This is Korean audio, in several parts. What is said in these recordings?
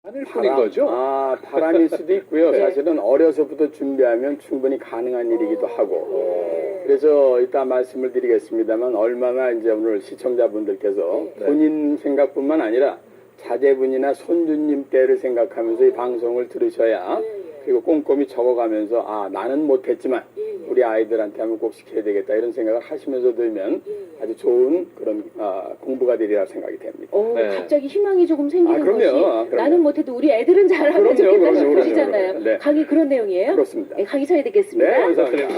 하늘 뿐인 거죠? 바람일 수도 있고요. 사실은 어려서부터 준비하면 충분히 가능한 일이기도 하고. 그래서 이따 말씀을 드리겠습니다만 얼마나 이제 오늘 시청자분들께서 본인 생각뿐만 아니라 자제분이나 손주님 때를 생각하면서 이 방송을 들으셔야 그리고 꼼꼼히 적어가면서 나는 못했지만 우리 아이들한테 하면 꼭 시켜야 되겠다 이런 생각을 하시면서 들으면 아주 좋은 그런 공부가 되리라 생각이 됩니다. 갑자기 희망이 조금 생기는 그럼요. 나는 못해도 우리 애들은 잘하면 좋겠다 싶으시잖아요. 네. 강의 그런 내용이에요? 그렇습니다. 네, 강의 쳐야 되겠습니다. 네, 감사합니다.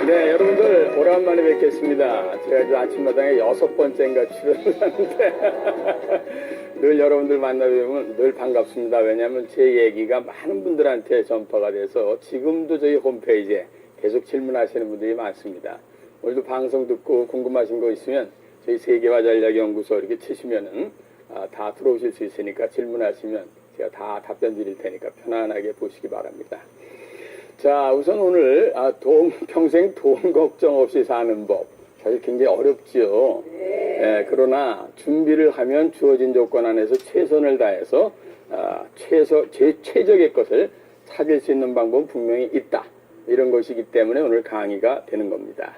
네, 여러분들 오랜만에 뵙겠습니다. 제가 이제 아침마당에 6번째인가 출연을 하는데 늘 여러분들 만나뵈면 늘 반갑습니다. 왜냐하면 제 얘기가 많은 분들한테 전파가 돼서 지금도 저희 홈페이지에 계속 질문하시는 분들이 많습니다. 오늘도 방송 듣고 궁금하신 거 있으면 저희 세계화전략연구소 이렇게 치시면은 다 들어오실 수 있으니까 질문하시면 제가 다 답변 드릴 테니까 편안하게 보시기 바랍니다. 자, 우선 오늘 평생 돈 걱정 없이 사는 법. 사실 굉장히 어렵지요. 그러나 준비를 하면 주어진 조건 안에서 최선을 다해서 최적의 것을 찾을 수 있는 방법은 분명히 있다. 이런 것이기 때문에 오늘 강의가 되는 겁니다.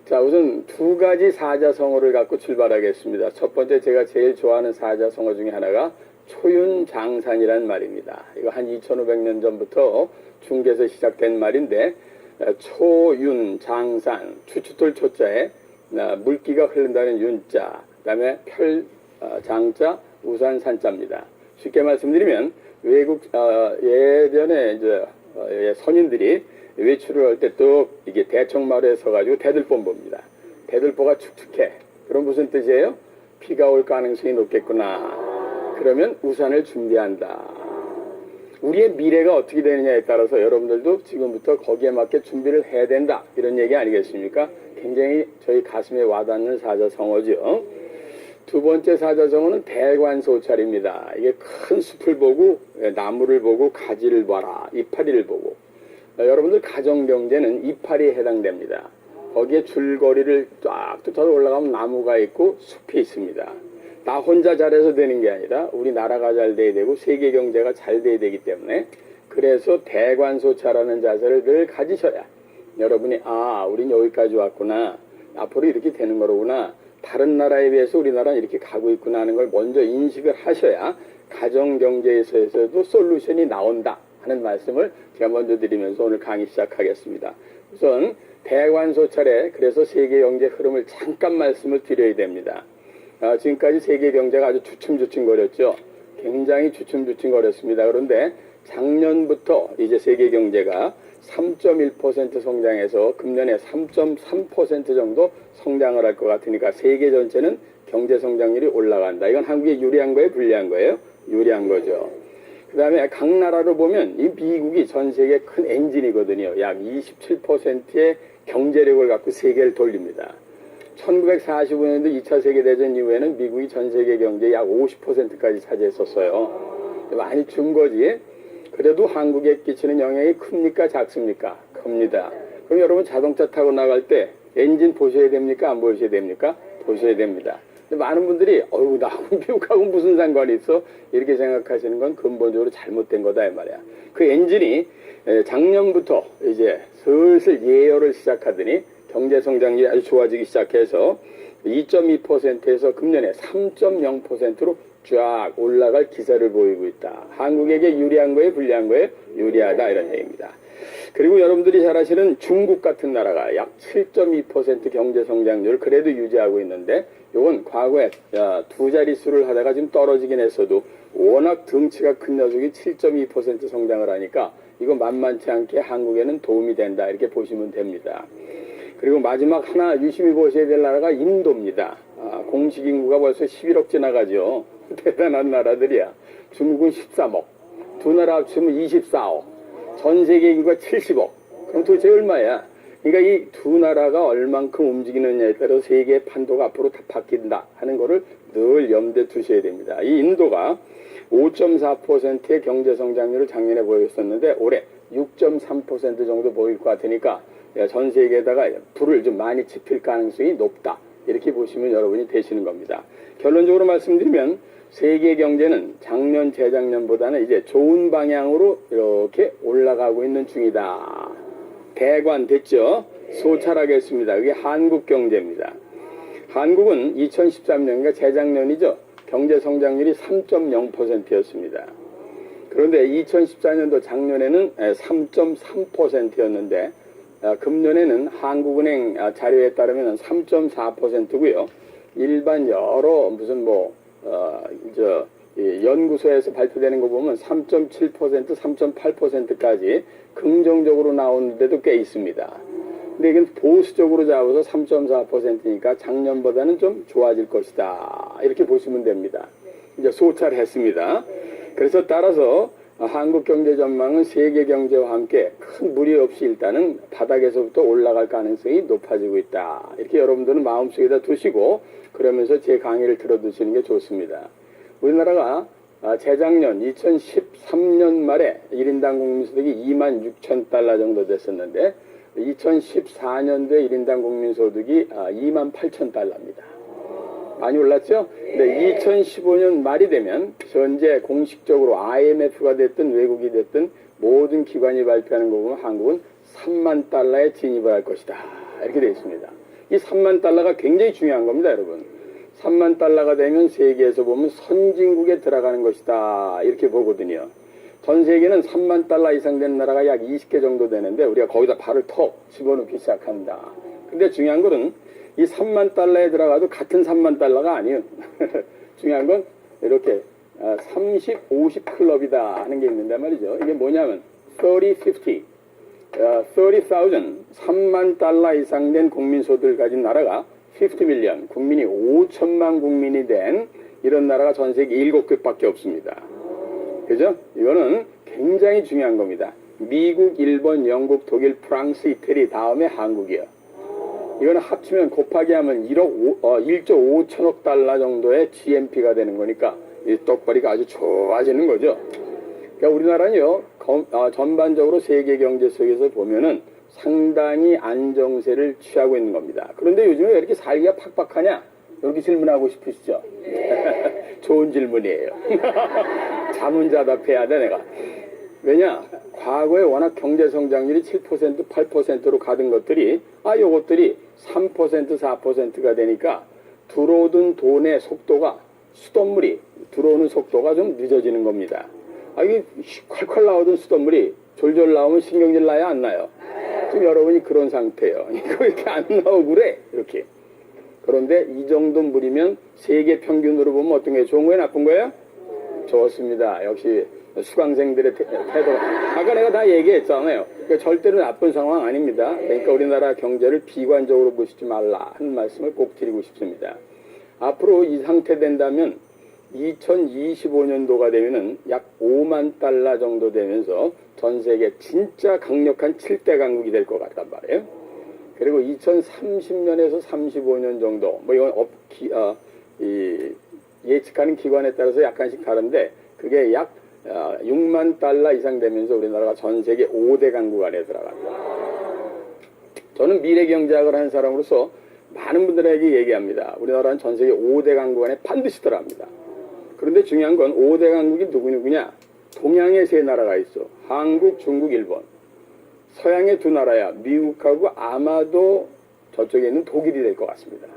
자, 우선 두 가지 사자성어를 갖고 출발하겠습니다. 첫 번째 제가 제일 좋아하는 사자성어 중에 하나가 초윤장산이란 말입니다. 이거 한 2500년 전부터 중국에서 시작된 말인데 초윤장산, 추추돌 초자에 물기가 흐른다는 윤자, 그 다음에 장자, 우산 산자입니다. 쉽게 말씀드리면 외국 예전에 이제 선인들이 외출을 할 때 또 이게 대청마루에 서가지고 대들보 봅니다. 대들보가 축축해. 그럼 무슨 뜻이에요? 비가 올 가능성이 높겠구나. 그러면 우산을 준비한다. 우리의 미래가 어떻게 되느냐에 따라서 여러분들도 지금부터 거기에 맞게 준비를 해야 된다. 이런 얘기 아니겠습니까? 굉장히 저희 가슴에 와닿는 사자성어죠. 두 번째 사자성어는 대관소찰입니다. 이게 큰 숲을 보고 나무를 보고 가지를 봐라. 이파리를 보고. 여러분들 가정경제는 이파리에 해당됩니다. 거기에 줄거리를 쫙 쫓아서 올라가면 나무가 있고 숲이 있습니다. 나 혼자 잘해서 되는 게 아니라 우리 나라가 잘 돼야 되고 세계 경제가 잘 돼야 되기 때문에 그래서 대관소찰하는 자세를 늘 가지셔야 여러분이 우린 여기까지 왔구나. 앞으로 이렇게 되는 거로구나. 다른 나라에 비해서 우리나라는 이렇게 가고 있구나 하는 걸 먼저 인식을 하셔야 가정경제에서도 솔루션이 나온다 하는 말씀을 제가 먼저 드리면서 오늘 강의 시작하겠습니다. 우선 대관소찰에 그래서 세계 경제 흐름을 잠깐 말씀을 드려야 됩니다. 지금까지 세계 경제가 아주 주춤주춤거렸죠. 굉장히 주춤주춤거렸습니다. 그런데 작년부터 이제 세계 경제가 3.1% 성장해서 금년에 3.3% 정도 성장을 할 것 같으니까 세계 전체는 경제 성장률이 올라간다. 이건 한국에 유리한 거예요? 불리한 거예요? 유리한 거죠. 그 다음에 각 나라로 보면 이 미국이 전 세계 큰 엔진이거든요. 약 27%의 경제력을 갖고 세계를 돌립니다. 1945년도 2차 세계대전 이후에는 미국이 전 세계 경제의 약 50%까지 차지했었어요. 많이 준 거지. 그래도 한국에 끼치는 영향이 큽니까? 작습니까? 큽니다. 그럼 여러분 자동차 타고 나갈 때 엔진 보셔야 됩니까? 안 보셔야 됩니까? 보셔야 됩니다. 근데 많은 분들이 나하고 미국하고 무슨 상관이 있어? 이렇게 생각하시는 건 근본적으로 잘못된 거다 이 말이야. 그 엔진이 작년부터 이제 슬슬 예열을 시작하더니 경제 성장률이 아주 좋아지기 시작해서 2.2%에서 금년에 3.0%로 쫙 올라갈 기세를 보이고 있다. 한국에게 유리한 거예요? 불리한 거예요? 유리하다 이런 얘기입니다. 그리고 여러분들이 잘 아시는 중국 같은 나라가 약 7.2% 경제 성장률을 그래도 유지하고 있는데 이건 과거에 두 자릿수를 하다가 지금 떨어지긴 했어도 워낙 덩치가 큰 녀석이 7.2% 성장을 하니까 이거 만만치 않게 한국에는 도움이 된다 이렇게 보시면 됩니다. 그리고 마지막 하나 유심히 보셔야 될 나라가 인도입니다. 공식 인구가 벌써 11억 지나가죠. 대단한 나라들이야. 중국은 13억, 두 나라 합치면 24억, 전 세계 인구가 70억. 그럼 도대체 얼마야? 그러니까 이 두 나라가 얼만큼 움직이느냐에 따라서 세계의 판도가 앞으로 다 바뀐다 하는 거를 늘 염두에 두셔야 됩니다. 이 인도가 5.4%의 경제 성장률을 작년에 보였었는데 올해 6.3% 정도 보일 것 같으니까 전 세계에다가 불을 좀 많이 지필 가능성이 높다. 이렇게 보시면 여러분이 되시는 겁니다. 결론적으로 말씀드리면 세계 경제는 작년 재작년보다는 이제 좋은 방향으로 이렇게 올라가고 있는 중이다. 대관됐죠? 소찰하겠습니다. 이게 한국 경제입니다. 한국은 2013년인가 재작년이죠. 경제 성장률이 3.0%였습니다. 그런데 2014년도 작년에는 3.3%였는데 금년에는 한국은행 자료에 따르면 3.4%고요. 일반 여러 무슨 연구소에서 발표되는 거 보면 3.7%, 3.8%까지 긍정적으로 나오는 데도 꽤 있습니다. 근데 이건 보수적으로 잡아서 3.4%니까 작년보다는 좀 좋아질 것이다. 이렇게 보시면 됩니다. 이제 소찰했습니다. 그래서 따라서 한국 경제 전망은 세계 경제와 함께 큰 무리 없이 일단은 바닥에서부터 올라갈 가능성이 높아지고 있다. 이렇게 여러분들은 마음속에다 두시고 그러면서 제 강의를 들어두시는 게 좋습니다. 우리나라가 재작년 2013년 말에 1인당 국민소득이 26,000달러 정도 됐었는데 2014년도에 1인당 국민소득이 28,000달러입니다. 많이 올랐죠? 근데 2015년 말이 되면 현재 공식적으로 IMF가 됐든 외국이 됐든 모든 기관이 발표하는 거 보면 한국은 3만 달러에 진입을 할 것이다. 이렇게 되어 있습니다. 이 3만 달러가 굉장히 중요한 겁니다, 여러분. 3만 달러가 되면 세계에서 보면 선진국에 들어가는 것이다. 이렇게 보거든요. 전 세계는 3만 달러 이상 되는 나라가 약 20개 정도 되는데 우리가 거기다 발을 턱 집어넣기 시작한다. 근데 중요한 거는 이 3만 달러에 들어가도 같은 3만 달러가 아니에요. 중요한 건 이렇게 30, 50 클럽이다 하는 게 있는데 말이죠. 이게 뭐냐면 30, 30,000, 3만 달러 이상 된 국민소득을 가진 나라가 50 밀리언, 국민이 5천만 국민이 된 이런 나라가 전 세계 7개밖에 없습니다. 그죠? 이거는 굉장히 중요한 겁니다. 미국, 일본, 영국, 독일, 프랑스, 이태리 다음에 한국이요. 이거는 합치면 곱하기 하면 1조 5천억 달러 정도의 GNP가 되는 거니까 이 떡벌이가 아주 좋아지는 거죠. 그러니까 우리나라는요, 전반적으로 세계 경제 속에서 보면은 상당히 안정세를 취하고 있는 겁니다. 그런데 요즘에 왜 이렇게 살기가 팍팍하냐? 이렇게 질문하고 싶으시죠? 좋은 질문이에요. 자문자답해야 돼, 내가. 왜냐? 과거에 워낙 경제 성장률이 7%, 8%로 가던 것들이, 요것들이 3%, 4%가 되니까 들어오던 돈의 속도가, 수돗물이 들어오는 속도가 좀 늦어지는 겁니다. 이게 콸콸 나오던 수돗물이 졸졸 나오면 신경질 나야 안 나요? 지금 여러분이 그런 상태예요. 이거 이렇게 안 나오고 그래. 이렇게. 그런데 이 정도 물이면 세계 평균으로 보면 어떤 게 좋은 거예요? 나쁜 거예요? 좋습니다. 역시 수강생들의 태도가. 아까 내가 다 얘기했잖아요. 그러니까 절대로 나쁜 상황 아닙니다. 그러니까 우리나라 경제를 비관적으로 보시지 말라 하는 말씀을 꼭 드리고 싶습니다. 앞으로 이 상태 된다면 2025년도가 되면은 약 5만 달러 정도 되면서 전 세계 진짜 강력한 7대 강국이 될 것 같단 말이에요. 그리고 2030년에서 35년 정도, 이건 예측하는 기관에 따라서 약간씩 다른데, 그게 약 6만 달러 이상 되면서 우리나라가 전 세계 5대 강국 안에 들어간다. 저는 미래경제학을 하는 사람으로서 많은 분들에게 얘기합니다. 우리나라는 전 세계 5대 강국 안에 반드시 들어갑니다. 그런데 중요한 건 5대 강국이 누구냐? 동양에 3나라가 있어. 한국, 중국, 일본. 서양의 2나라야. 미국하고 아마도 저쪽에 있는 독일이 될 것 같습니다.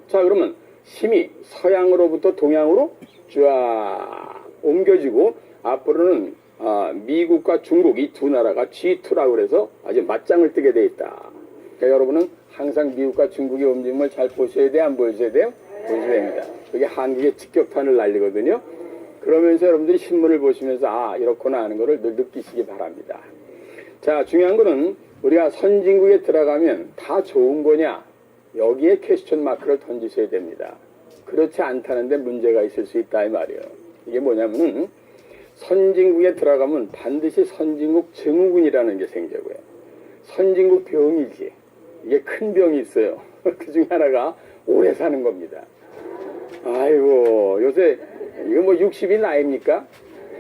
자, 그러면 힘이 서양으로부터 동양으로 쫙 옮겨지고 앞으로는 미국과 중국 이 2나라가 G2라고 그래서 아주 맞짱을 뜨게 돼 있다. 그러니까 여러분은 항상 미국과 중국의 움직임을 잘 보셔야 돼요? 안 보셔야 돼요? 보셔야 됩니다. 그게 한국의 직격탄을 날리거든요. 그러면서 여러분들이 신문을 보시면서 이렇구나 하는 것을 늘 느끼시기 바랍니다. 자, 중요한 거는 우리가 선진국에 들어가면 다 좋은 거냐? 여기에 퀘스천 마크를 던지셔야 됩니다. 그렇지 않다는데 문제가 있을 수 있다 이 말이에요. 이게 뭐냐면은 선진국에 들어가면 반드시 선진국 증후군이라는 게 생기고요. 선진국 병이지. 이게 큰 병이 있어요. 그 중에 하나가 오래 사는 겁니다. 아이고, 요새 이거 60이 나이입니까?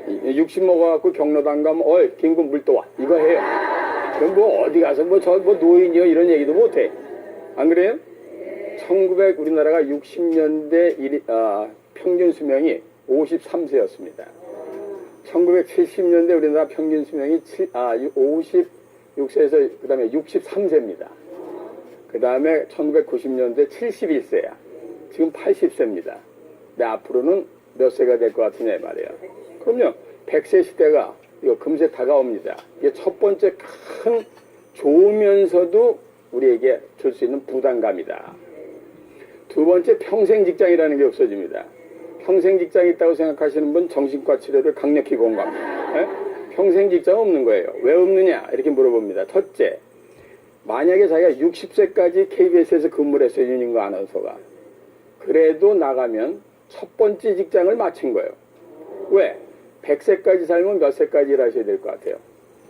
60 먹어갖고 경로당 가면 김군 물 떠와 이거 해요. 그럼 어디 가서 노인이요 이런 얘기도 못해. 안 그래요? 우리나라가 60년대 평균 수명이 53세였습니다. 1970년대 우리나라 평균 수명이 56세에서 그 다음에 63세입니다. 그 다음에 1990년대 71세야. 지금 80세입니다. 근데 앞으로는 몇 세가 될 것 같으냐 이 말이에요. 그럼요. 100세 시대가 이거 금세 다가옵니다. 이게 첫 번째 큰 좋으면서도 우리에게 줄 수 있는 부담감이다. 두 번째 평생 직장이라는 게 없어집니다. 평생 직장이 있다고 생각하시는 분 정신과 치료를 강력히 공감합니다. 예? 평생 직장 없는 거예요. 왜 없느냐 이렇게 물어봅니다. 첫째, 만약에 자기가 60세까지 KBS에서 근무를 했어요. 윤인구 아나운서가. 그래도 나가면 첫 번째 직장을 마친 거예요. 왜? 100세까지 살면 몇 세까지 일하셔야 될 것 같아요?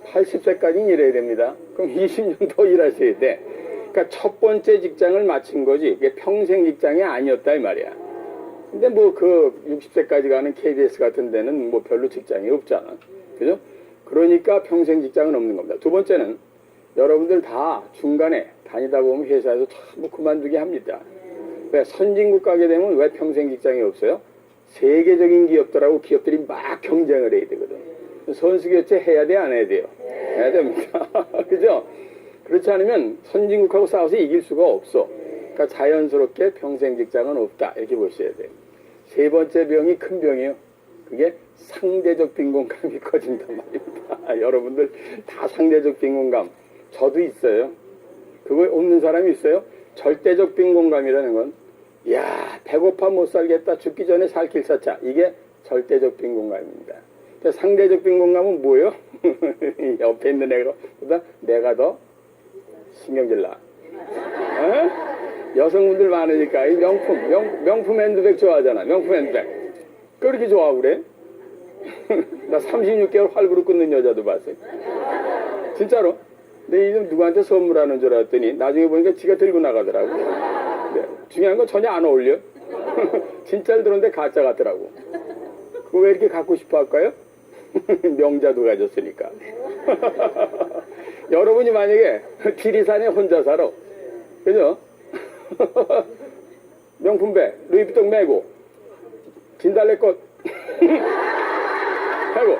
80세까지는 일해야 됩니다. 그럼 20년 더 일하셔야 돼. 그러니까 첫 번째 직장을 마친 거지. 이게 평생 직장이 아니었다 이 말이야. 근데 뭐 그 60세까지 가는 KBS 같은 데는 뭐 별로 직장이 없잖아. 그죠? 그러니까 평생 직장은 없는 겁니다. 두 번째는 여러분들 다 중간에 다니다 보면 회사에서 전부 그만두게 합니다. 왜? 선진국 가게 되면 왜 평생 직장이 없어요? 세계적인 기업들하고 기업들이 막 경쟁을 해야 되거든. 선수 교체 해야 돼, 안 해야 돼요? 해야 됩니다. 그죠? 그렇지 않으면 선진국하고 싸워서 이길 수가 없어. 그러니까 자연스럽게 평생 직장은 없다. 이렇게 보셔야 돼요. 세 번째 병이 큰 병이에요. 그게 상대적 빈곤감이 커진단 말입니다. 여러분들 다 상대적 빈곤감. 저도 있어요. 그거 없는 사람이 있어요? 절대적 빈곤감이라는 건, 야, 배고파 못 살겠다. 죽기 전에 살 길 찾자. 이게 절대적 빈곤감입니다. 상대적 빈곤감은 뭐예요? 옆에 있는 애가보다 내가 더 신경질 나. 여성분들 많으니까 이 명품 핸드백 좋아하잖아. 명품 핸드백. 그렇게 좋아하고 그래? 나 36개월 활구로 끊는 여자도 봤어요. 진짜로. 근데 이좀 누구한테 선물하는 줄 알았더니 나중에 보니까 지가 들고 나가더라고. 네. 중요한 건 전혀 안 어울려. 진짜를 들었는데 가짜 같더라고. 그거 왜 이렇게 갖고 싶어 할까요? 명자도 가졌으니까. 여러분이 만약에 지리산에 혼자 살아. 그죠? 명품백, 루이비통 메고, 진달래꽃 하고,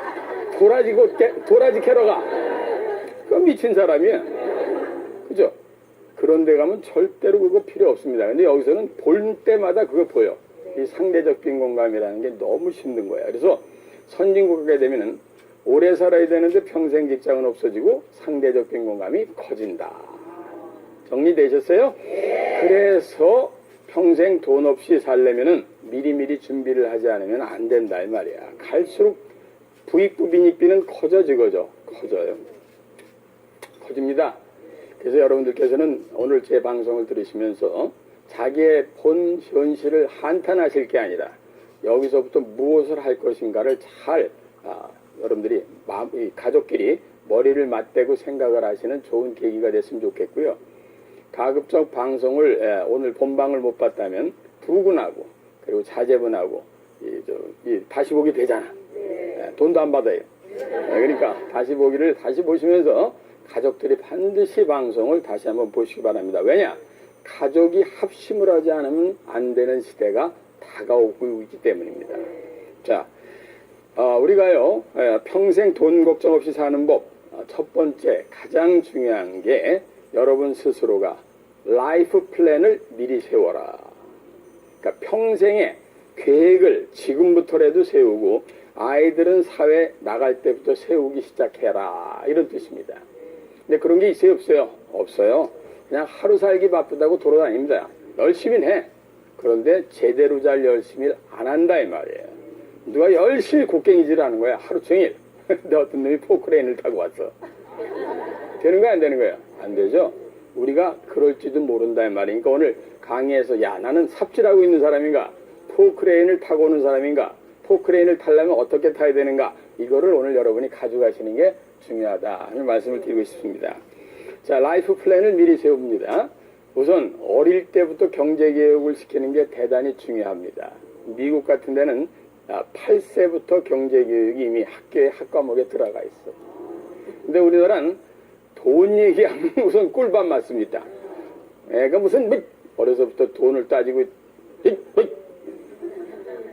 도라지 캐러 가. 그건 미친 사람이야. 그죠? 그런 데 가면 절대로 그거 필요 없습니다. 근데 여기서는 볼 때마다 그거 보여. 이 상대적 빈곤감이라는 게 너무 힘든 거야. 그래서 선진국 가게 되면은 오래 살아야 되는데 평생 직장은 없어지고 상대적 빈곤감이 커진다. 정리되셨어요? 그래서 평생 돈 없이 살려면은 미리미리 준비를 하지 않으면 안 된다 이 말이야. 갈수록 부익부 빈익비는 커져요. 커집니다. 그래서 여러분들께서는 오늘 제 방송을 들으시면서 자기의 본 현실을 한탄하실 게 아니라 여기서부터 무엇을 할 것인가를 잘 여러분들이 가족끼리 머리를 맞대고 생각을 하시는 좋은 계기가 됐으면 좋겠고요. 가급적 방송을 오늘 본방을 못 봤다면 부근하고 그리고 자제분하고 다시 보기 되잖아. 돈도 안 받아요. 그러니까 다시 보기를 다시 보시면서 가족들이 반드시 방송을 다시 한번 보시기 바랍니다. 왜냐? 가족이 합심을 하지 않으면 안 되는 시대가 다가오고 있기 때문입니다. 자, 우리가요 평생 돈 걱정 없이 사는 법 첫 번째 가장 중요한 게 여러분 스스로가 라이프 플랜을 미리 세워라. 그러니까 평생의 계획을 지금부터라도 세우고 아이들은 사회 나갈 때부터 세우기 시작해라 이런 뜻입니다. 근데 그런 게 있어요 없어요? 없어요. 그냥 하루 살기 바쁘다고 돌아다닙니다. 열심히 해. 그런데 제대로 잘 열심히 안 한다 이 말이에요. 누가 열심히 곡괭이질 하는 거야 하루 종일. 근데 어떤 놈이 포크레인을 타고 왔어. 되는 거야 안 되는 거야? 안 되죠. 우리가 그럴지도 모른다 이 말이니까 오늘 강의에서 야 나는 삽질하고 있는 사람인가 포크레인을 타고 오는 사람인가 포크레인을 타려면 어떻게 타야 되는가 이거를 오늘 여러분이 가져가시는 게 중요하다 하는 말씀을 드리고 싶습니다. 자, 라이프 플랜을 미리 세웁니다. 우선 어릴 때부터 경제교육을 시키는 게 대단히 중요합니다. 미국 같은 데는 8세부터 경제교육이 이미 학교에 학과목에 들어가 있어. 근데 우리나라는 돈 얘기하면 우선 꿀밤 맞습니다. 애가 무슨 어려서부터 돈을 따지고 잇, 잇.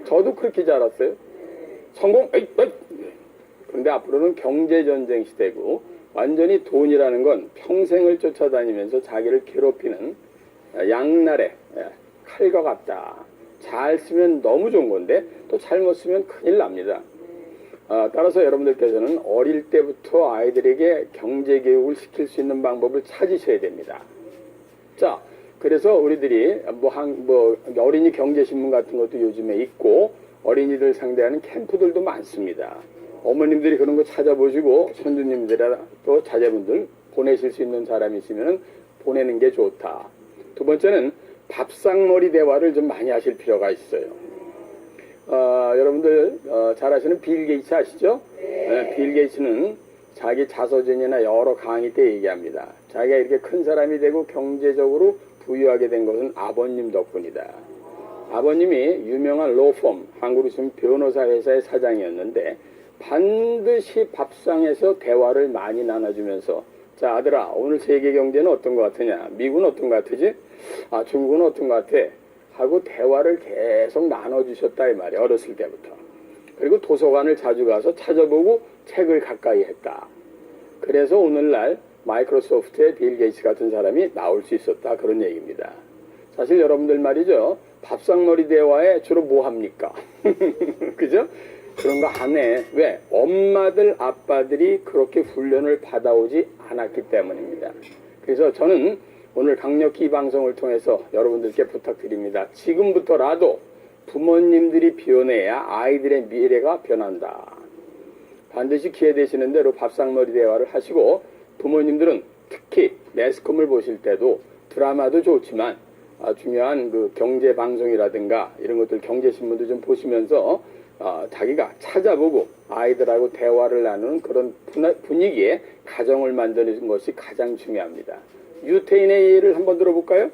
저도 그렇게 자랐어요. 성공 잇, 잇. 그런데 앞으로는 경제전쟁 시대고 완전히 돈이라는 건 평생을 쫓아다니면서 자기를 괴롭히는 양날의 칼과 같다. 잘 쓰면 너무 좋은 건데 또 잘못 쓰면 큰일 납니다. 따라서 여러분들께서는 어릴 때부터 아이들에게 경제교육을 시킬 수 있는 방법을 찾으셔야 됩니다. 자, 그래서 우리들이 어린이 경제신문 같은 것도 요즘에 있고 어린이들 상대하는 캠프들도 많습니다. 어머님들이 그런 거 찾아보시고 손주님들이나 또 자제분들 보내실 수 있는 사람이 있으면 보내는 게 좋다. 두 번째는 밥상머리 대화를 좀 많이 하실 필요가 있어요. 여러분들 잘 아시는 빌 게이츠 아시죠? 네, 빌 게이츠는 자기 자서전이나 여러 강의 때 얘기합니다. 자기가 이렇게 큰 사람이 되고 경제적으로 부유하게 된 것은 아버님 덕분이다. 아버님이 유명한 로펌, 한국으로 치면 변호사 회사의 사장이었는데 반드시 밥상에서 대화를 많이 나눠주면서 자 아들아 오늘 세계 경제는 어떤 것 같으냐, 미국은 어떤 것 같으지, 중국은 어떤 것 같아 하고 대화를 계속 나눠주셨다 이 말이야. 어렸을 때부터. 그리고 도서관을 자주 가서 찾아보고 책을 가까이 했다. 그래서 오늘날 마이크로소프트의 빌 게이츠 같은 사람이 나올 수 있었다, 그런 얘기입니다. 사실 여러분들 말이죠, 밥상머리 대화에 주로 뭐 합니까? 그죠? 그런 거 안 해. 왜? 엄마들 아빠들이 그렇게 훈련을 받아오지 않았기 때문입니다. 그래서 저는 오늘 강력히 이 방송을 통해서 여러분들께 부탁드립니다. 지금부터라도 부모님들이 변해야 아이들의 미래가 변한다. 반드시 기회 되시는 대로 밥상머리 대화를 하시고, 부모님들은 특히 매스컴을 보실 때도 드라마도 좋지만 중요한 그 경제 방송이라든가 이런 것들 경제신문도 좀 보시면서 자기가 찾아보고 아이들하고 대화를 나누는 그런 분위기에 가정을 만드는 것이 가장 중요합니다. 유태인의 예를 한번 들어볼까요?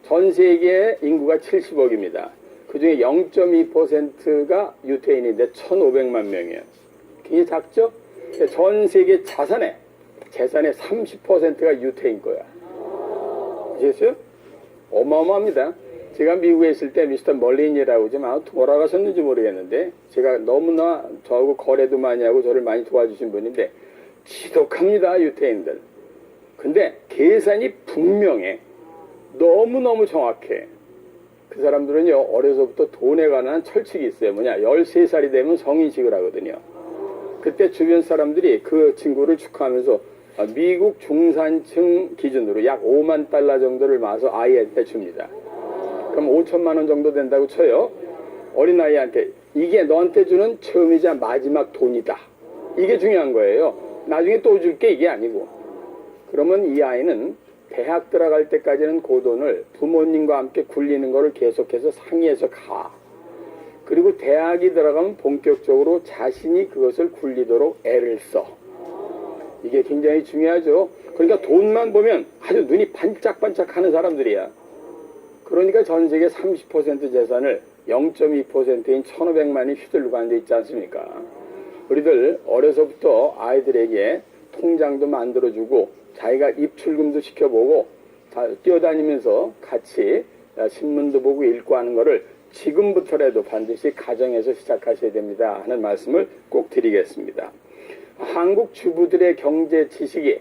전 세계 인구가 70억입니다. 그 중에 0.2%가 유태인인데 1,500만 명이에요. 굉장히 작죠? 전 세계 재산의 30%가 유태인 거야. 아시겠어요? 어마어마합니다. 제가 미국에 있을 때 미스터 멀린이라고 좀 돌아가셨는지 모르겠는데 제가 너무나 저하고 거래도 많이 하고 저를 많이 도와주신 분인데 지독합니다, 유태인들. 근데 계산이 분명해. 너무너무 정확해. 그 사람들은요, 어려서부터 돈에 관한 철칙이 있어요. 뭐냐, 13살이 되면 성인식을 하거든요. 그때 주변 사람들이 그 친구를 축하하면서 미국 중산층 기준으로 약 5만 달러 정도를 마서 아이한테 줍니다. 그럼 5천만 원 정도 된다고 쳐요. 어린아이한테 이게 너한테 주는 처음이자 마지막 돈이다. 이게 중요한 거예요. 나중에 또 줄게 이게 아니고. 그러면 이 아이는 대학 들어갈 때까지는 그 돈을 부모님과 함께 굴리는 거를 계속해서 상의해서 가. 그리고 대학이 들어가면 본격적으로 자신이 그것을 굴리도록 애를 써. 이게 굉장히 중요하죠. 그러니까 돈만 보면 아주 눈이 반짝반짝 하는 사람들이야. 그러니까 전 세계 30% 재산을 0.2%인 1,500만이 휘둘르고 앉아 있지 않습니까? 우리들 어려서부터 아이들에게 통장도 만들어주고 자기가 입출금도 시켜보고 뛰어다니면서 같이 신문도 보고 읽고 하는 거를 지금부터라도 반드시 가정에서 시작하셔야 됩니다 하는 말씀을 꼭 드리겠습니다. 한국 주부들의 경제 지식이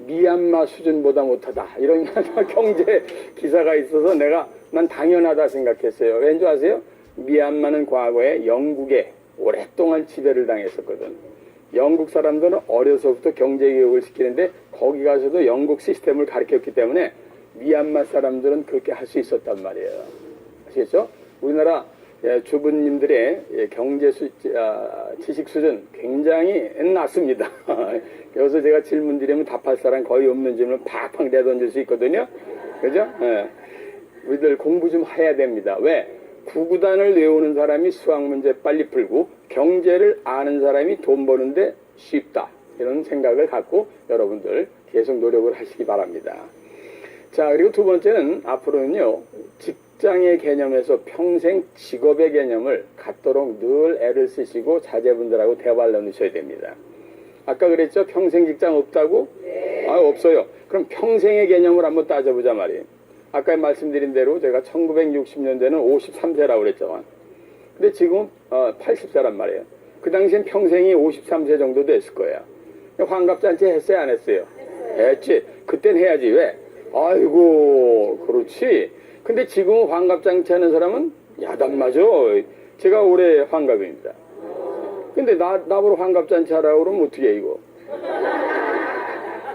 미얀마 수준보다 못하다, 이런 경제 기사가 있어서 난 당연하다 생각했어요. 왠지 아세요? 미얀마는 과거에 영국에 오랫동안 지배를 당했었거든. 영국 사람들은 어려서부터 경제교육을 시키는데 거기 가서도 영국 시스템을 가르쳤기 때문에 미얀마 사람들은 그렇게 할 수 있었단 말이에요. 아시겠죠? 우리나라 주부님들의 경제 지식 수준 굉장히 낮습니다. 여기서 제가 질문 드리면 답할 사람 거의 없는 질문을 팍팍 내던질 수 있거든요. 그죠? 우리들 공부 좀 해야 됩니다. 왜? 구구단을 외우는 사람이 수학 문제 빨리 풀고 경제를 아는 사람이 돈 버는데 쉽다, 이런 생각을 갖고 여러분들 계속 노력을 하시기 바랍니다. 자, 그리고 두 번째는 앞으로는요, 직장의 개념에서 평생 직업의 개념을 갖도록 늘 애를 쓰시고 자제분들하고 대화를 나누셔야 됩니다. 아까 그랬죠? 평생 직장 없다고? 네. 없어요. 그럼 평생의 개념을 한번 따져보자 말이에요. 아까 말씀드린 대로 제가 1960년대는 53세라고 그랬잖아. 근데 지금 80세란 말이에요. 그 당시엔 평생이 53세 정도 됐을 거예요. 환갑잔치 했어요, 안 했어요? 했지. 그땐 해야지. 왜? 아이고, 그렇지. 근데 지금 환갑잔치 하는 사람은 야단 맞아. 제가 올해 환갑입니다. 근데 나보러 환갑잔치 하라고 그러면 어떻게 해, 이거?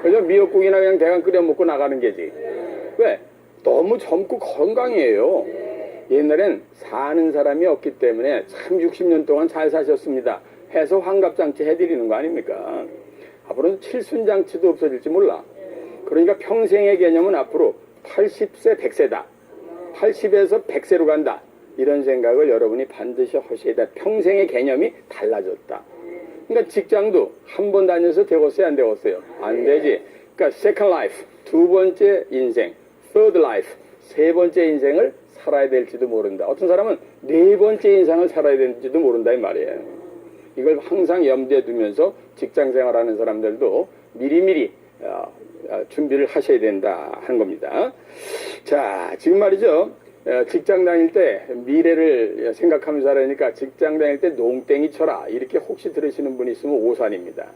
그죠? 미역국이나 그냥 대강 끓여 먹고 나가는 게지. 왜? 너무 젊고 건강해요. 옛날엔 사는 사람이 없기 때문에 참 60년 동안 잘 사셨습니다 해서 환갑잔치 해드리는 거 아닙니까? 앞으로는 칠순잔치도 없어질지 몰라. 그러니까 평생의 개념은 앞으로 80세 100세다. 80에서 100세로 간다. 이런 생각을 여러분이 반드시 하셔야 돼. 평생의 개념이 달라졌다. 그러니까 직장도 한 번 다녀서 되었어요, 안 되었어요? 안 되지. 그러니까 second life, 두 번째 인생, third life, 세 번째 인생을 살아야 될지도 모른다. 어떤 사람은 네 번째 인생을 살아야 될지도 모른다 이 말이에요. 이걸 항상 염두에 두면서 직장 생활하는 사람들도 미리미리 준비를 하셔야 된다 하는 겁니다. 자, 지금 말이죠. 직장 다닐 때 미래를 생각하면서 살아니까 직장 다닐 때 농땡이 쳐라 이렇게 혹시 들으시는 분이 있으면 오산입니다.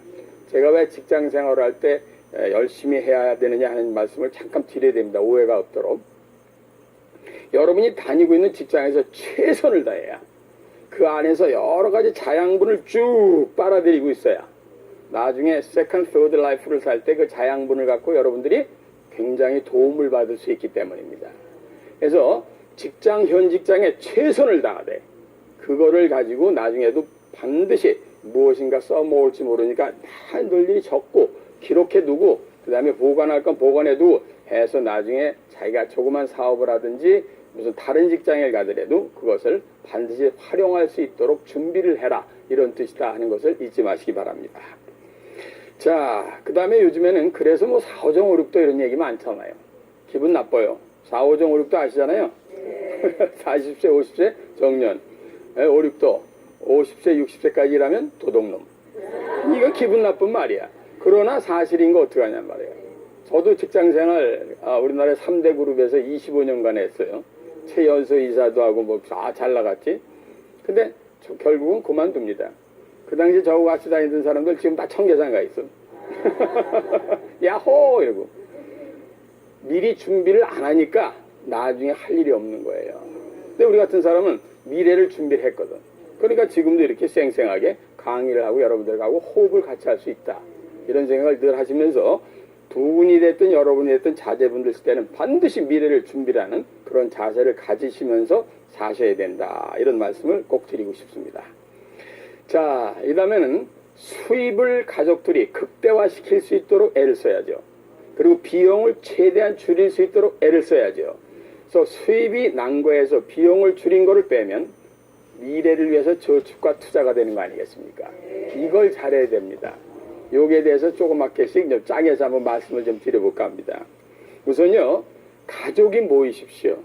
제가 왜 직장 생활을 할 때 열심히 해야 되느냐 하는 말씀을 잠깐 드려야 됩니다. 오해가 없도록. 여러분이 다니고 있는 직장에서 최선을 다해야 그 안에서 여러 가지 자양분을 쭉 빨아들이고 있어야 나중에 second, third life를 살 때 그 자양분을 갖고 여러분들이 굉장히 도움을 받을 수 있기 때문입니다. 그래서 현 직장에 최선을 다하되 그거를 가지고 나중에도 반드시 무엇인가 써먹을지 모르니까 다 널리 적고 기록해두고 그 다음에 보관할 건 보관해두고 해서 나중에 자기가 조그만 사업을 하든지 무슨 다른 직장에 가더라도 그것을 반드시 활용할 수 있도록 준비를 해라 이런 뜻이다 하는 것을 잊지 마시기 바랍니다. 자, 그 다음에 요즘에는 그래서 뭐 4호정 5륙도 이런 얘기 많잖아요. 기분 나빠요. 4호정 5륙도 아시잖아요. 40세 50세 정년 5, 6도 50세 60세까지 일하면 도둑놈. 이거 기분 나쁜 말이야. 그러나 사실인 거 어떡하냔 말이에요. 저도 직장생활 우리나라의 3대 그룹에서 25년간 했어요. 최연소 이사도 하고 뭐 잘 나갔지. 근데 결국은 그만둡니다. 그 당시 저하고 같이 다니던 사람들 지금 다 청계산 가 있어. 야호 이러고. 미리 준비를 안 하니까 나중에 할 일이 없는 거예요. 근데 우리 같은 사람은 미래를 준비를 했거든. 그러니까 지금도 이렇게 쌩쌩하게 강의를 하고 여러분들하고 호흡을 같이 할 수 있다. 이런 생각을 늘 하시면서 두 분이 됐든 여러분이 됐든 자제분들 있을 때는 반드시 미래를 준비하는 그런 자세를 가지시면서 사셔야 된다. 이런 말씀을 꼭 드리고 싶습니다. 자, 이 다음에는 수입을 가족들이 극대화시킬 수 있도록 애를 써야죠. 그리고 비용을 최대한 줄일 수 있도록 애를 써야죠. 그래서 수입이 난거해서 비용을 줄인 거를 빼면 미래를 위해서 저축과 투자가 되는 거 아니겠습니까? 이걸 잘해야 됩니다. 여기에 대해서 조그맣게씩 짝에서 한번 말씀을 좀 드려볼까 합니다. 우선요, 가족이 모이십시오.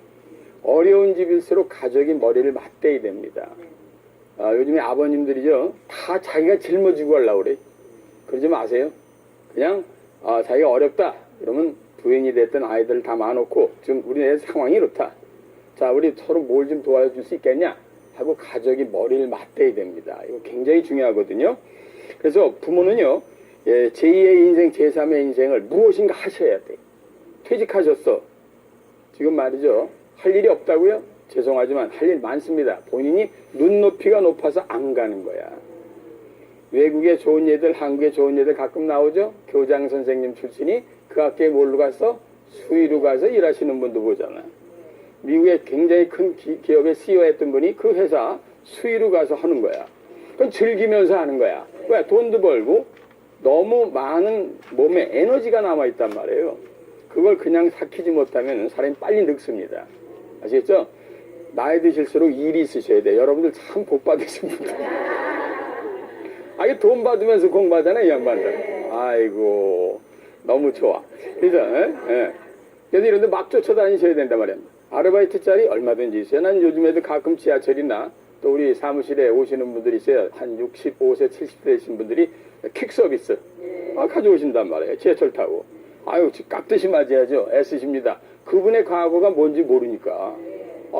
어려운 집일수록 가족이 머리를 맞대야 됩니다. 요즘에 아버님들이죠, 다 자기가 짊어지고 하려고 그래. 그러지 마세요. 그냥 자기가 어렵다 그러면 부인이 됐든 아이들을 다 마놓고 지금 우리네 상황이 이렇다. 자, 우리 서로 뭘 좀 도와줄 수 있겠냐 하고 가족이 머리를 맞대야 됩니다. 이거 굉장히 중요하거든요. 그래서 부모는요, 제2의 인생, 제3의 인생을 무엇인가 하셔야 돼. 퇴직하셨어. 지금 말이죠. 할 일이 없다고요? 죄송하지만 할 일 많습니다. 본인이 눈높이가 높아서 안 가는 거야. 외국에 좋은 애들, 한국에 좋은 애들 가끔 나오죠? 교장 선생님 출신이 그 학교에 뭘로 가서? 수의로 가서 일하시는 분도 보잖아. 미국에 굉장히 큰 기업의 CEO 했던 분이 그 회사 수의로 가서 하는 거야. 그건 즐기면서 하는 거야. 왜? 돈도 벌고 너무 많은 몸에 에너지가 남아있단 말이에요. 그걸 그냥 삭히지 못하면 사람이 빨리 늙습니다. 아시겠죠? 나이 드실수록 일이 있으셔야 돼요. 여러분들 참 복 받으신 분들. 이게 돈 받으면서 공부하잖아요, 이 양반들. 아이고, 너무 좋아. 그래서, 그래서 이런데 막 쫓아다니셔야 된단 말이야. 아르바이트 자리 얼마든지 있어요. 난 요즘에도 가끔 지하철이나 또 우리 사무실에 오시는 분들이 있어요. 한 65세, 70세 되신 분들이 킥 서비스. 가져오신단 말이에요. 지하철 타고. 아유, 깍듯이 맞이하죠. 애쓰십니다. 그분의 과거가 뭔지 모르니까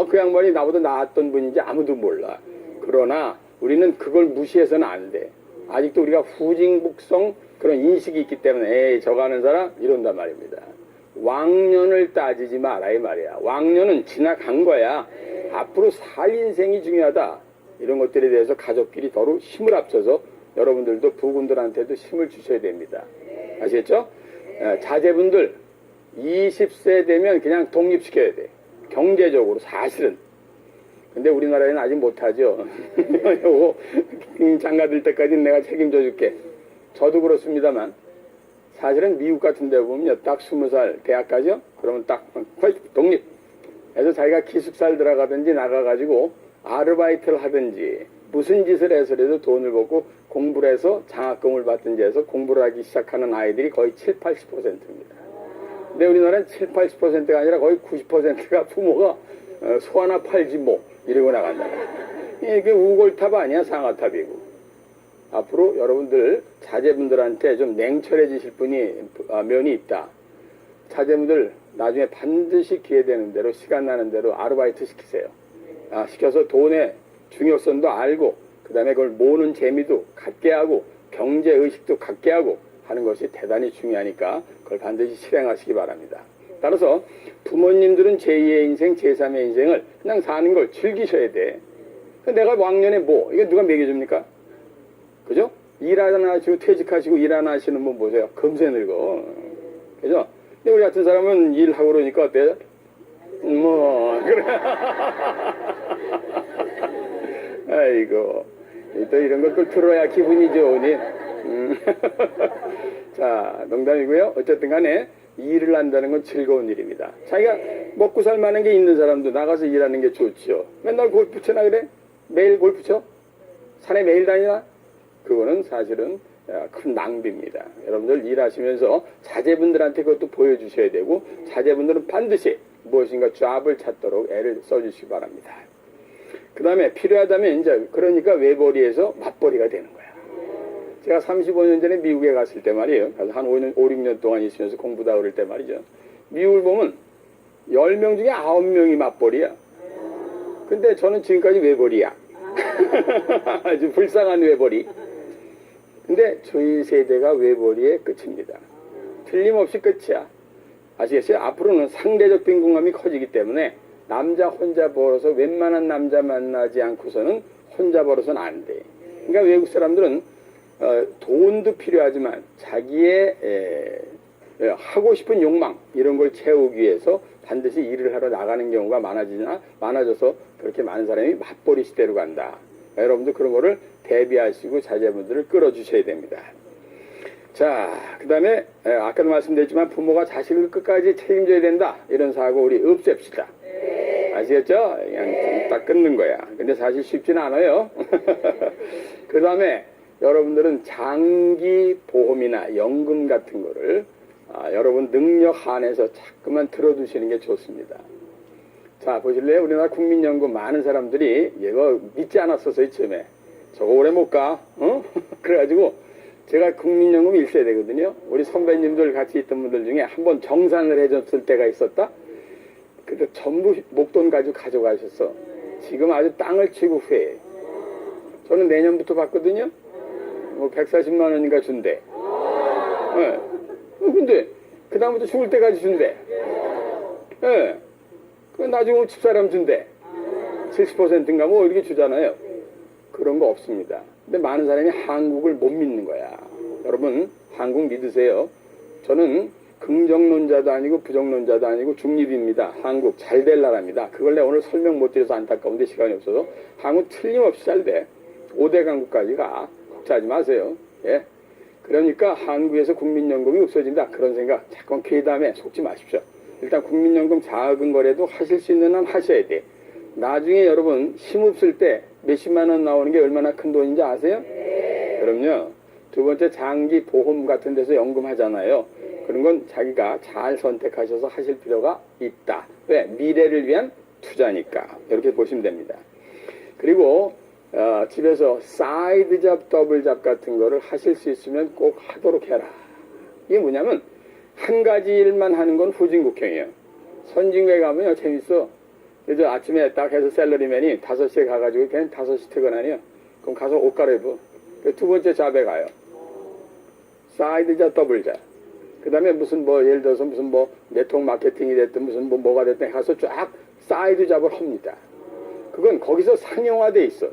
그 양반이 나보다 나았던 분인지 아무도 몰라. 그러나 우리는 그걸 무시해서는 안 돼. 아직도 우리가 후징북성 그런 인식이 있기 때문에 에이 저거 하는 사람 이런단 말입니다. 왕년을 따지지 마라 이 말이야. 왕년은 지나간 거야. 앞으로 살 인생이 중요하다. 이런 것들에 대해서 가족끼리 서로 힘을 합쳐서 여러분들도 부군들한테도 힘을 주셔야 됩니다. 아시겠죠? 자제분들 20세 되면 그냥 독립시켜야 돼. 경제적으로 사실은. 근데 우리나라에는 아직 못하죠. 요거 장가들 때까지 내가 책임져 줄게. 저도 그렇습니다만 사실은 미국 같은 데 보면 딱 20살 대학 가죠? 그러면 딱 독립. 그래서 자기가 기숙사를 들어가든지 나가가지고 아르바이트를 하든지 무슨 짓을 해서라도 돈을 벌고 공부를 해서 장학금을 받든지 해서 공부를 하기 시작하는 아이들이 거의 7, 80%입니다. 근데 우리나라는 7, 80%가 아니라 거의 90%가 부모가 소 하나 팔지 뭐 이러고 나간다. 이게 우골탑 아니야 상하탑이고. 앞으로 여러분들 자제분들한테 좀 냉철해지실 면이 있다. 자제분들 나중에 반드시 기회 되는 대로 시간 나는 대로 아르바이트 시키세요. 시켜서 돈의 중요성도 알고 그 다음에 그걸 모으는 재미도 갖게 하고 경제의식도 갖게 하고 하는 것이 대단히 중요하니까 그걸 반드시 실행하시기 바랍니다. 따라서 부모님들은 제2의 인생, 제3의 인생을 그냥 사는 걸 즐기셔야 돼. 내가 왕년에 뭐 이거 누가 먹여줍니까? 그죠? 일 안 하시고 퇴직하시고 일 안 하시는 분 보세요. 금세 늙어. 그죠? 근데 우리 같은 사람은 일하고 그러니까 어때요? 뭐 그래. 아이고 또 이런 걸 들어야 기분이 좋으니. 자, 농담이고요. 어쨌든 간에 일을 한다는 건 즐거운 일입니다. 자기가 먹고 살만한 게 있는 사람도 나가서 일하는 게 좋지요. 맨날 골프 쳐나 그래? 매일 골프 쳐? 산에 매일 다니나? 그거는 사실은 큰 낭비입니다. 여러분들 일하시면서 자제분들한테 그것도 보여주셔야 되고 자제분들은 반드시 무엇인가 잡을 찾도록 애를 써주시기 바랍니다. 그 다음에 필요하다면 이제 그러니까 외벌이에서 맞벌이가 되는 거야. 제가 35년 전에 미국에 갔을 때 말이에요. 가서 한 5, 6년 동안 있으면서 공부다 그럴 때 말이죠. 미국을 보면 10명 중에 9명이 맞벌이야. 근데 저는 지금까지 외벌이야. 아주 불쌍한 외벌이. 근데 저희 세대가 외벌이의 끝입니다. 틀림없이 끝이야. 아시겠어요? 앞으로는 상대적 빈곤감이 커지기 때문에 남자 혼자 벌어서 웬만한 남자 만나지 않고서는 혼자 벌어서는 안 돼. 그러니까 외국 사람들은 돈도 필요하지만 자기의 하고 싶은 욕망 이런 걸 채우기 위해서 반드시 일을 하러 나가는 경우가 많아져서 그렇게 많은 사람이 맞벌이 시대로 간다. 여러분들 그런 거를 대비하시고 자제분들을 끌어주셔야 됩니다. 자, 그 다음에 아까도 말씀드렸지만 부모가 자식을 끝까지 책임져야 된다. 이런 사고 우리 없앱시다. 아시겠죠? 그냥 딱 끊는 거야. 근데 사실 쉽지는 않아요. 그 다음에 여러분들은 장기 보험이나 연금 같은 거를 여러분 능력 한에서 자꾸만 들어두시는 게 좋습니다. 자, 보실래요? 우리나라 국민연금 많은 사람들이 이거 믿지 않았었어요, 처음에. 저거 오래 못 가. 그래가지고 제가 국민연금 1세대거든요. 우리 선배님들 같이 있던 분들 중에 한번 정산을 해줬을 때가 있었다. 근데 전부 목돈 가지고 가져가셨어. 지금 아주 땅을 치고 후회해. 저는 내년부터 받거든요. 뭐 140만 원인가 준대. 네. 근데 그 다음부터 죽을 때까지 준대. 네. 그 나중에 집사람 준대. 70%인가 뭐 이렇게 주잖아요. 그런 거 없습니다. 근데 많은 사람이 한국을 못 믿는 거야. 여러분 한국 믿으세요. 저는 긍정론자도 아니고 부정론자도 아니고 중립입니다. 한국 잘 될 나라입니다. 그걸 내가 오늘 설명 못 드려서 안타까운데 시간이 없어서 한국 틀림없이 잘 돼. 5대 강국까지 가. 걱정하지 마세요. 예. 그러니까 한국에서 국민연금이 없어진다. 그런 생각 자꾸 괴담에 속지 마십시오. 일단 국민연금 자금 거래도 하실 수 있는 한 하셔야 돼. 나중에 여러분 힘없을 때 몇십만 원 나오는 게 얼마나 큰 돈인지 아세요? 그럼요. 두 번째 장기 보험 같은 데서 연금하잖아요. 그런 건 자기가 잘 선택하셔서 하실 필요가 있다. 왜? 미래를 위한 투자니까. 이렇게 보시면 됩니다. 그리고 집에서 사이드 잡, 더블 잡 같은 거를 하실 수 있으면 꼭 하도록 해라. 이게 뭐냐면 한 가지 일만 하는 건 후진국형이에요. 선진국에 가면요 재밌어. 그래서 아침에 딱 해서 샐러리맨이 5시에 가가지고 그냥 5시 퇴근하네요. 그럼 가서 옷 갈아입어. 두 번째 잡에 가요. 사이드자 더블자. 그 다음에 무슨 뭐 예를 들어서 무슨 뭐 네트워크 마케팅이 됐든 무슨 뭐가 됐든 가서 쫙 사이드 잡을 합니다. 그건 거기서 상용화돼 있어.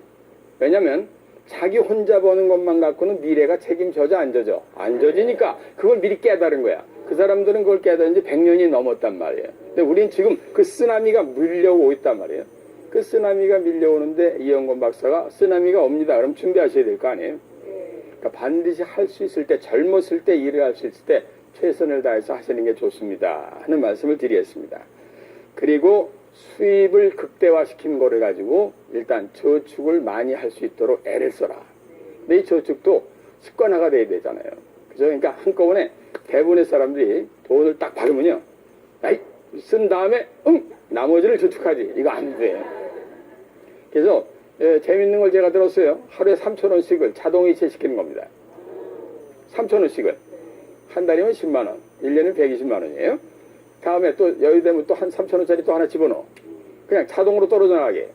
왜냐면 자기 혼자 버는 것만 갖고는 미래가 책임져져 안 져져? 안 져지니까 그걸 미리 깨달은 거야. 그 사람들은 그걸 깨달은 지 100년이 넘었단 말이에요. 근데 우린 지금 그 쓰나미가 밀려오고 있단 말이에요. 그 쓰나미가 밀려오는데 이영건 박사가 쓰나미가 옵니다. 그럼 준비하셔야 될 거 아니에요. 그러니까 반드시 할 수 있을 때, 젊었을 때 일을 할 수 있을 때 최선을 다해서 하시는 게 좋습니다 하는 말씀을 드리겠습니다. 그리고 수입을 극대화시킨 거를 가지고 일단 저축을 많이 할 수 있도록 애를 써라. 근데 이 저축도 습관화가 돼야 되잖아요. 그죠? 그러니까 한꺼번에 대부분의 사람들이 돈을 딱 받으면요, 아이, 쓴 다음에 나머지를 저축하지. 이거 안 돼. 그래서 재밌는 걸 제가 들었어요. 하루에 3,000원씩을 자동이체 시키는 겁니다. 3,000원씩을. 한 달이면 10만 원, 1년은 120만 원이에요. 다음에 또 여유되면 또 한 3,000원짜리 또 하나 집어넣어. 그냥 자동으로 떨어져 나가게.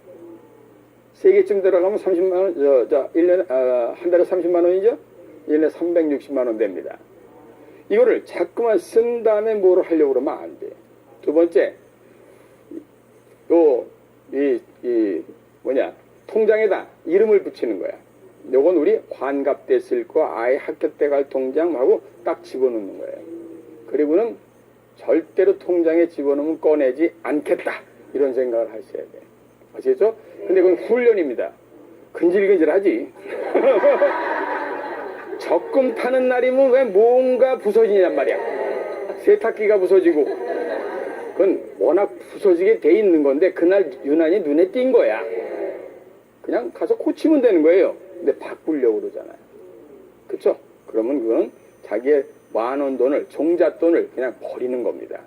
3개쯤 들어가면 30만 원, 1년에, 한 달에 30만 원이죠? 1년에 360만 원 됩니다. 이거를 자꾸만 쓴 다음에 뭐를 하려고 그러면 안 돼. 두 번째, 통장에다 이름을 붙이는 거야. 요건 우리 환갑 때 쓸 거, 아이 학교 때 갈 통장하고 딱 집어넣는 거예요. 그리고는 절대로 통장에 집어넣으면 꺼내지 않겠다. 이런 생각을 하셔야 돼. 아시겠죠? 근데 그건 훈련입니다. 근질근질하지. 적금 타는 날이면 왜 뭔가 부서지냔 말이야. 세탁기가 부서지고. 그건 워낙 부서지게 돼 있는 건데 그날 유난히 눈에 띈 거야. 그냥 가서 고치면 되는 거예요. 근데 바꾸려고 그러잖아요. 그쵸? 그러면 그건 자기의 많은 돈을, 종잣돈을 그냥 버리는 겁니다.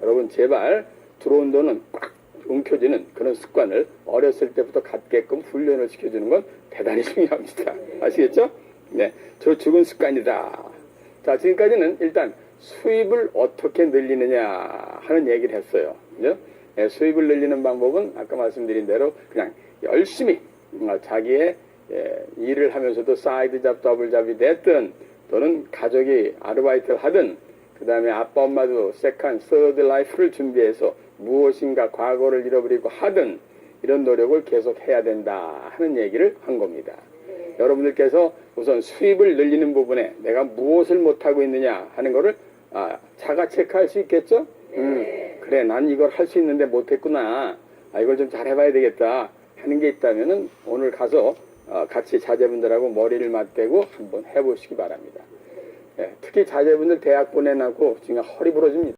여러분 제발 들어온 돈은 꽉 움켜쥐는 그런 습관을 어렸을 때부터 갖게끔 훈련을 시켜주는 건 대단히 중요합니다. 아시겠죠? 네, 저축은 습관이다. 자, 지금까지는 일단 수입을 어떻게 늘리느냐 하는 얘기를 했어요. 그죠? 네, 수입을 늘리는 방법은 아까 말씀드린 대로 그냥 열심히 자기의 일을 하면서도 사이드 잡, 더블 잡이 됐든 또는 가족이 아르바이트를 하든 그 다음에 아빠 엄마도 세컨드, 서드 라이프를 준비해서 무엇인가 과거를 잃어버리고 하든 이런 노력을 계속 해야 된다 하는 얘기를 한 겁니다. 여러분들께서 우선 수입을 늘리는 부분에 내가 무엇을 못하고 있느냐 하는 거를 자가 체크할 수 있겠죠? 그래, 난 이걸 할 수 있는데 못했구나. 이걸 좀 잘 해봐야 되겠다 하는 게 있다면은 오늘 가서 같이 자제분들하고 머리를 맞대고 한번 해보시기 바랍니다. 특히 자제분들 대학 보내놓고 지금 허리 부러집니다.